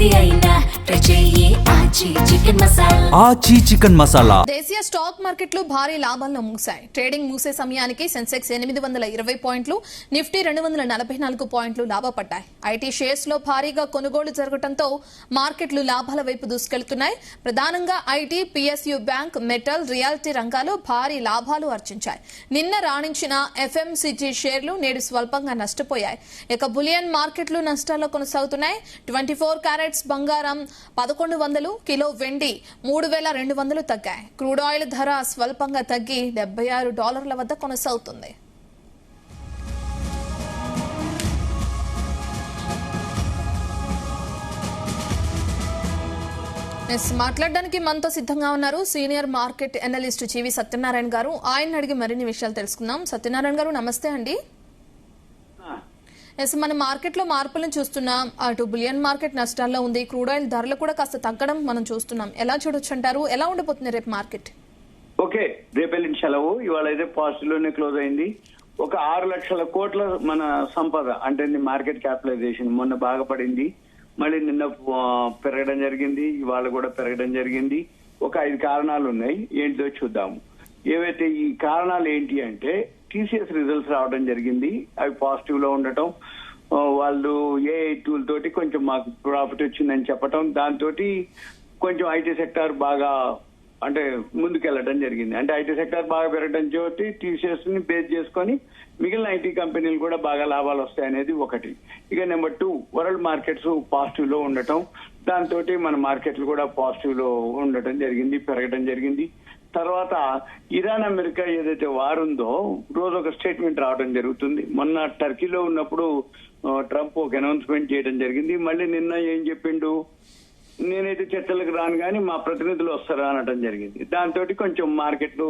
ఏది అయినా ట్రై చెయ్యి ఆచి చికెన్ మసాలా. ఆచి చికెన్ మసాలా. దేశీయ స్టాక్ మార్కెట్లు భారీ లాభాల్లో ముగిశాయి. ట్రేడింగ్ ముగిసే సమయానికి సెన్సెక్స్ 820 పాయింట్లు, నిఫ్టీ 244 పాయింట్లు లాభపడ్డాయి. ఐటీ షేర్స్ లో భారీగా కొనుగోలు జరగడంతో మార్కెట్లు లాభాల వైపు దూసుకెళ్తున్నాయి. ప్రధానంగా IT, PSU bank, metal, reality రంగాలు భారీ లాభాలు ఆర్జించాయి. నిన్న రాణించిన ఎఫ్ఎంసీజీ షేర్లు నేడు స్వల్పంగా నష్టపోయాయి. ఇక బులియన్ మార్కెట్లు నష్టాల్లో కొనసాగుతున్నాయి. 24 క్యారెట్స్ బంగారం 1100, కిలో వెండి $3,200 తగ్గాయి. క్రూడ్ ఆయిల్ ధర స్వల్పంగా తగ్గి $76 వద్ద కొనసాగుతుంది. మాట్లాడడానికి మనతో సిద్ధంగా ఉన్నారు సీనియర్ మార్కెట్ అనలిస్ట్ జీవి సత్యనారాయణ గారు. ఆయన అడిగి మరిన్ని విషయాలు తెలుసుకుందాం. సత్యనారాయణ గారు నమస్తే అండి. మన మార్కెట్ లో మార్పులను చూస్తున్నాం. అటు బులియన్ మార్కెట్ నష్టాల్లో ఉంది, క్రూడ్ ఆయిల్ ధరలు కూడా కాస్త తగ్గడం మనం చూస్తున్నాం. ఎలా చూడొచ్చు అంటారు? ఎలా ఉండబోతుంది రేపు మార్కెట్? ఓకే, రేపెల్లింటి సెలవు. ఇవాళ అయితే పాజిటివ్ లోనే క్లోజ్ అయింది. ఒక 6 లక్షల కోట్ల మన సంపద అంటే మార్కెట్ క్యాపిటలైజేషన్ మొన్న బాగా పడింది. మళ్ళీ నిన్న పెరగడం జరిగింది, ఇవాళ కూడా పెరగడం జరిగింది. ఒక 5 కారణాలు ఉన్నాయి, ఏంటో చూద్దాము. ఏవైతే ఈ కారణాలు ఏంటి అంటే టీసీఎస్ రిజల్ట్స్ రావడం జరిగింది. అవి పాజిటివ్ లో ఉండటం, వాళ్ళు ఏఐ టూల్ తోటి కొంచెం మాకు ప్రాఫిట్ వచ్చిందని చెప్పటం, దాంతో కొంచెం ఐటీ సెక్టార్ బాగా అంటే ముందుకెళ్లడం జరిగింది. అంటే ఐటీ సెక్టార్ బాగా పెరగడం తోటి టీసీఎస్ ని బేస్ చేసుకొని మిగిలిన ఐటీ కంపెనీలు కూడా బాగా లాభాలు వస్తాయనేది ఒకటి. ఇక నెంబర్ 2, వరల్డ్ మార్కెట్స్ పాజిటివ్ లో ఉండటం, దాంతో మన మార్కెట్లు కూడా పాజిటివ్ లో ఉండటం జరిగింది, పెరగడం జరిగింది. తర్వాత ఇరాన్ అమెరికా ఏదైతే వార్ ఉందో రోజు ఒక స్టేట్మెంట్ రావడం జరుగుతుంది. మొన్న టర్కీలో ఉన్నప్పుడు ట్రంప్ ఒక అనౌన్స్మెంట్ చేయడం జరిగింది. మళ్ళీ నిన్న ఏం చెప్పిండు, నేనైతే చర్చలకు రాను కానీ మా ప్రతినిధులు వస్తారా అనడం జరిగింది. దాంతో కొంచెం మార్కెట్లు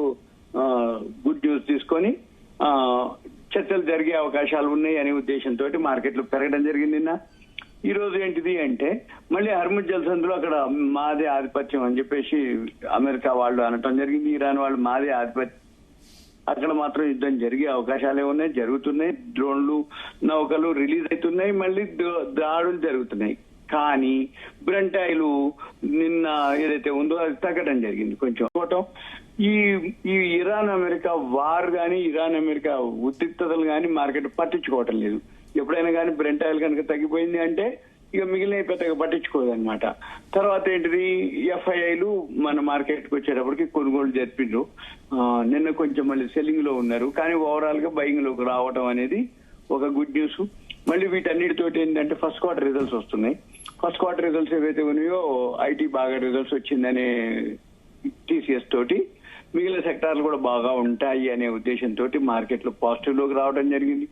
గుడ్ న్యూస్ తీసుకొని చర్చలు జరిగే అవకాశాలు ఉన్నాయి అనే ఉద్దేశంతో మార్కెట్లు పెరగడం జరిగింది. నిన్న ఈ రోజు ఏంటిది అంటే మళ్ళీ హర్ముజ్ జలసంధిలో అక్కడ మాదే ఆధిపత్యం అని చెప్పేసి అమెరికా వాళ్ళు అనటం జరిగింది. ఇరాన్ వాళ్ళు మాదే ఆధిపత్యం, అక్కడ మాత్రం యుద్ధం జరిగే అవకాశాలే ఉన్నాయి, జరుగుతున్నాయి. డ్రోన్లు, నౌకలు రిలీజ్ అవుతున్నాయి, మళ్ళీ దాడులు జరుగుతున్నాయి. కానీ బ్రెంట్ ఆయిల్ నిన్న ఏదైతే ఉందో అది తగ్గడం జరిగింది కొంచెం. ఈ ఇరాన్ అమెరికా వార్ గానీ, ఇరాన్ అమెరికా ఉద్రిక్తతలు గానీ మార్కెట్ పట్టించుకోవటం లేదు. ఎప్పుడైనా కానీ బ్రెంట్ ఆయిల్ కనుక తగ్గిపోయింది అంటే ఇక మిగిలిన పెద్దగా పట్టించుకోదన్నమాట. తర్వాత ఏంటిది, ఎఫ్ఐఐలు మన మార్కెట్ కి వచ్చేటప్పటికి కొనుగోలు జరిపిండ్రు. నిన్న కొంచెం మళ్ళీ సెల్లింగ్ లో ఉన్నారు, కానీ ఓవరాల్ గా బయింగ్ లోకి రావడం అనేది ఒక గుడ్ న్యూస్. మళ్ళీ వీటన్నిటితోటి ఏంటంటే ఫస్ట్ క్వార్టర్ రిజల్ట్స్ వస్తున్నాయి. ఫస్ట్ క్వార్టర్ రిజల్ట్స్ ఏవైతే ఉన్నాయో ఐటీ బాగా రిజల్ట్స్ వచ్చిందనే టీసీఎస్ తోటి మిగిలిన సెక్టార్లు కూడా బాగా ఉంటాయి అనే ఉద్దేశంతో మార్కెట్ లో పాజిటివ్ లోకి రావడం జరిగింది.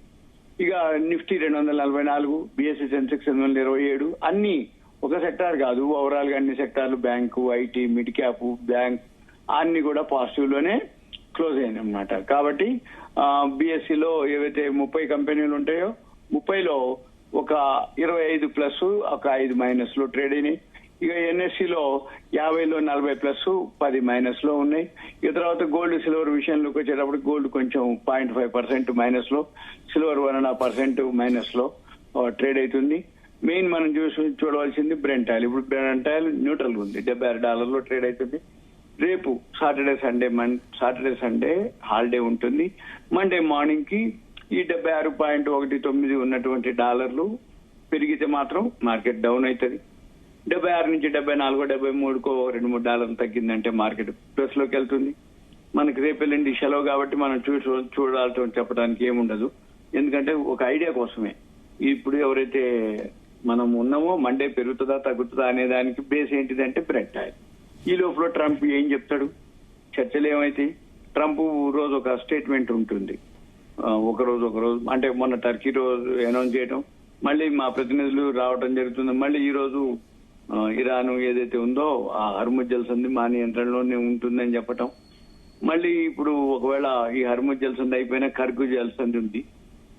ఇక నిఫ్టీ 244, బిఎస్సి సెన్సెక్స్ 827, అన్ని ఒక సెక్టార్ కాదు, ఓవరాల్ గా అన్ని సెక్టార్లు bank, IT, mid cap, bank అన్ని కూడా పాజిటివ్ లోనే క్లోజ్ అయింది అనమాట. కాబట్టి బిఎస్సిలో ఏవైతే 30 కంపెనీలు ఉంటాయో 30లో ఒక 25 ప్లస్, ఒక 5 మైనస్ లో ట్రేడ్ అయినాయి. ఇక ఎన్ఎస్సిలో 50లో 40 ప్లస్, 10 మైనస్ లో ఉన్నాయి. ఇక తర్వాత గోల్డ్, సిల్వర్ విషయంలోకి వచ్చేటప్పుడు గోల్డ్ కొంచెం 0.5% మైనస్ లో, సిల్వర్ 1.5% మైనస్ లో ట్రేడ్ అవుతుంది. మెయిన్ మనం చూడవలసింది బ్రెంట్ ఆయిల్. ఇప్పుడు బ్రెంట్ ఆయిల్ న్యూట్రల్ ఉంది, $76 ట్రేడ్ అవుతుంది. రేపు సాటర్డే సండే హాలిడే ఉంటుంది. మండే మార్నింగ్ కి ఈ 76.19 ఉన్నటువంటి డాలర్లు పెరిగితే మాత్రం మార్కెట్ డౌన్ అవుతుంది. 76 నుంచి 74, 73కో $2-3 తగ్గిందంటే మార్కెట్ ప్లస్ లోకి వెళ్తుంది. మనకి రేపు వెళ్ళండి సెలవు కాబట్టి మనం చూడాల్సి చెప్పడానికి ఏముండదు, ఎందుకంటే ఒక ఐడియా కోసమే. ఇప్పుడు ఎవరైతే మనం ఉన్నామో మండే పెరుగుతుందా తగ్గుతుందా అనే దానికి బేస్ ఏంటిదంటే బ్రెంట్ ఆయిల్. ఈ లోపల ట్రంప్ ఏం చెప్తాడు, చర్చలు ఏమైతాయి. ట్రంప్ రోజు ఒక స్టేట్మెంట్ ఉంటుంది, ఒక రోజు అంటే మొన్న టర్కీ రోజు అనౌన్స్ చేయడం, మళ్ళీ మా ప్రతినిధులు రావడం జరుగుతుంది. మళ్ళీ ఈ రోజు ఇరాన్ ఏదైతే ఉందో ఆ హర్ముజ్ జలసంధి మా నియంత్రణలోనే ఉంటుందని చెప్పటం. మళ్ళీ ఇప్పుడు ఒకవేళ ఈ హర్ముజ్ జలసంధి అయిపోయినా కర్గు జలసంధి ఉంది,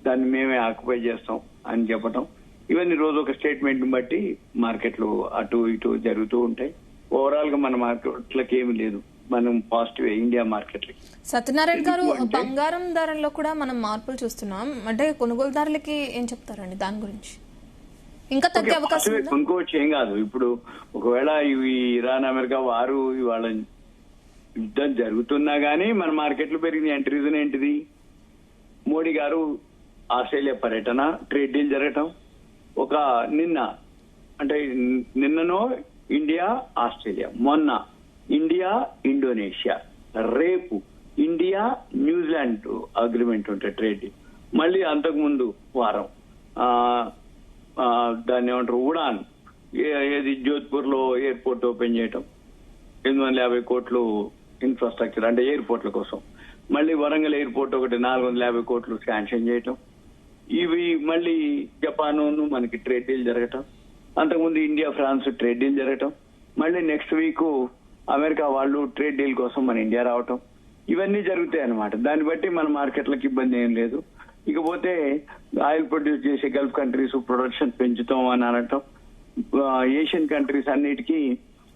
దాన్ని మేమే ఆక్యుపై చేస్తాం అని చెప్పటం. ఇవన్నీ రోజు ఒక స్టేట్మెంట్ బట్టి మార్కెట్లు అటు ఇటు జరుగుతూ ఉంటాయి. ఓవరాల్ గా మన మార్కెట్లకి ఏమి లేదు, మనం పాజిటివ్ ఇండియా మార్కెట్. సత్యనారాయణ గారు, బంగారం ధరల్లో కూడా మనం మార్పులు చూస్తున్నాం, అంటే కొనుగోలుదారులకి ఏం చెప్తారండి దాని గురించి? ఇంకా తగ్గే అవకాశం ఉందా? కొనుక్కోవచ్చు, ఏం కాదు. ఇప్పుడు ఒకవేళ ఇవి ఇరాన్ అమెరికా వారు ఇవాళ యుద్ధం జరుగుతున్నా గానీ మన మార్కెట్లు పెరిగింది. అంటే రీజన్ ఏంటిది? మోడీ గారు ఆస్ట్రేలియా పర్యటన, ట్రేడ్ డీల్ జరగటం. ఒక నిన్ననో ఇండియా ఆస్ట్రేలియా, మొన్న ఇండియా ఇండోనేషియా, రేపు ఇండియా న్యూజిలాండ్ అగ్రిమెంట్ ఉంటాయి ట్రేడ్ డీల్. మళ్ళీ అంతకు ముందు వారం దాన్ని ఏమంటారు, ఉడాన్ ఏది జోధ్పూర్ లో ఎయిర్పోర్ట్ ఓపెన్ చేయటం, 850 కోట్లు ఇన్ఫ్రాస్ట్రక్చర్ అంటే ఎయిర్పోర్ట్ల కోసం. మళ్ళీ వరంగల్ ఎయిర్పోర్ట్ ఒకటి 450 కోట్లు శాంక్షన్ చేయటం. ఇవి మళ్ళీ జపాన్ మనకి ట్రేడ్ డీల్ జరగటం. అంతకుముందు ఇండియా ఫ్రాన్స్ ట్రేడ్ డీల్ జరగటం. మళ్ళీ నెక్స్ట్ వీక్ అమెరికా వాళ్ళు ట్రేడ్ డీల్ కోసం మన ఇండియా రావటం. ఇవన్నీ జరుగుతాయి అన్నమాట. దాన్ని బట్టి మన మార్కెట్లకు ఇబ్బంది ఏం లేదు. ఇకపోతే ఆయిల్ ప్రొడ్యూస్ చేసే గల్ఫ్ కంట్రీస్ ప్రొడక్షన్ పెంచుతాం అని అనటం. ఏషియన్ కంట్రీస్ అన్నిటికీ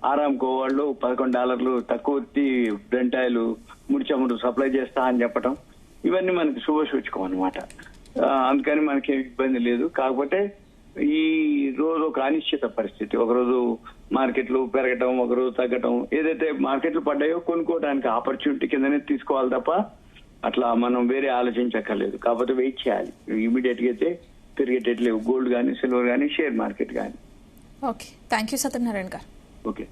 ఆరామ్కో వాళ్ళు $11 తక్కువ బ్రెంట్ ఆయిల్ ముడి చమురు సప్లై చేస్తా అని చెప్పటం. ఇవన్నీ మనకి శుభసూచకం అనమాట. అందుకని మనకి ఇబ్బంది లేదు. కాకపోతే ఈ రోజు ఒక అనిశ్చిత పరిస్థితి, ఒకరోజు మార్కెట్లు పెరగటం, ఒకరోజు తగ్గటం. ఏదైతే మార్కెట్లు పడ్డాయో కొనుక్కోవడానికి ఆపర్చునిటీ కిందనే తీసుకోవాలి తప్ప అట్లా మనం వేరే ఆలోచించక్కర్లేదు. కాకపోతే వెయిట్ చేయాలి. ఇమీడియట్ గా అయితే పెరిగేటట్లేవు గోల్డ్ కానీ, సిల్వర్ కానీ, షేర్ మార్కెట్ కానీ. ఓకే, థ్యాంక్ యూ సత్యనారాయణ గారు. ఓకే.